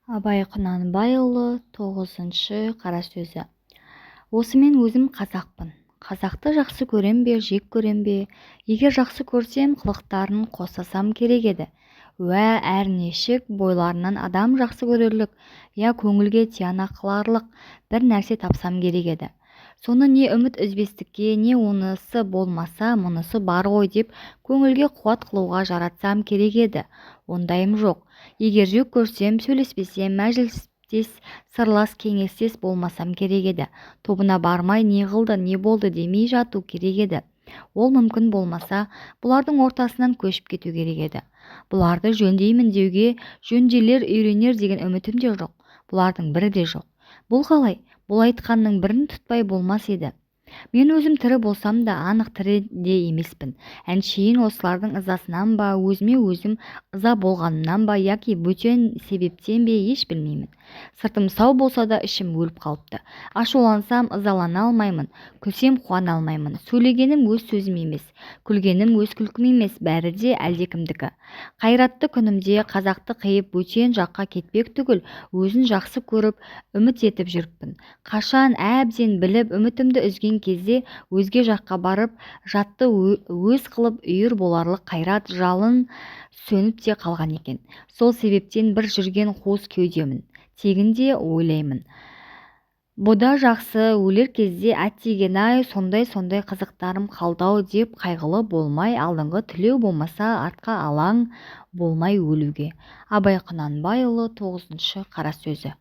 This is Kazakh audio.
Абай Құнанбайұлы 9-шы қара сөзі. Осы мен өзім қазақпын. Қазақты жақсы көрем бе, жек көрем бе? Егер жақсы көрсем, қылықтарын қосасам керек еді. Уә әрнешік бойларынан адам жақсы көрерлік, я көңілге тияна қыларлық бір нәрсе тапсам керек еді. Соны не үміт үзбестікке, не онысы болмаса мұнысы бар ғой деп көңілге қуат қылуға жаратсам керек еді. Ондайым жоқ. Егер жек көрсем, сөйлеспесем, мәжілістес, сырлас, кеңестес болмасам керек еді. Тобына бармай не қылды, не болды демей жату керек еді. Ол мүмкін болмаса, бұлардың ортасынан көшіп кету керек еді. Бұларды жөндеймін деуге, жөнделер, үйренер деген үмітім де жоқ. Бұлардың бірі де жоқ. Бұл қалай? Бұл айтқанның бірін тұтпай болмас еді. Мен өзім тірі болсам да анық тірі де емеспін. Әншейін осылардың ызасынан ба, өзіме өзім ыза болғанымнан ба, яки бөтен себептен бе еш білмеймін. Сыртым сау болса да ішім өліп қалыпты. Ашулансам ызалана алмаймын, күлсем қуана алмаймын. Сөйлегенім өз сөзім емес, күлгенім өз күлкім емес, бәрі де әлдекімдікі. Қайратты күнімде қазақты қиып бөтен жаққа кетпек түгіл, өзін жақсы көріп, үміт етіп жүріппін. Қашан әбден біліп үмітімді үзген кезде өзге жаққа барып жатты өз қылып үйір боларлық қайрат жалын сөніп те қалған екен. Сол себептен бір жүрген қуыс кеудемін. Тегінде ойлаймын. Бұда жақсы өлер кезде әттеген-ай, сондай қызықтарым қалдау деп қайғылы болмай, алдыңғы тілеу болмаса артқа алаң болмай өлуге. Абай Құнанбайұлы 9-шы қара сөзі.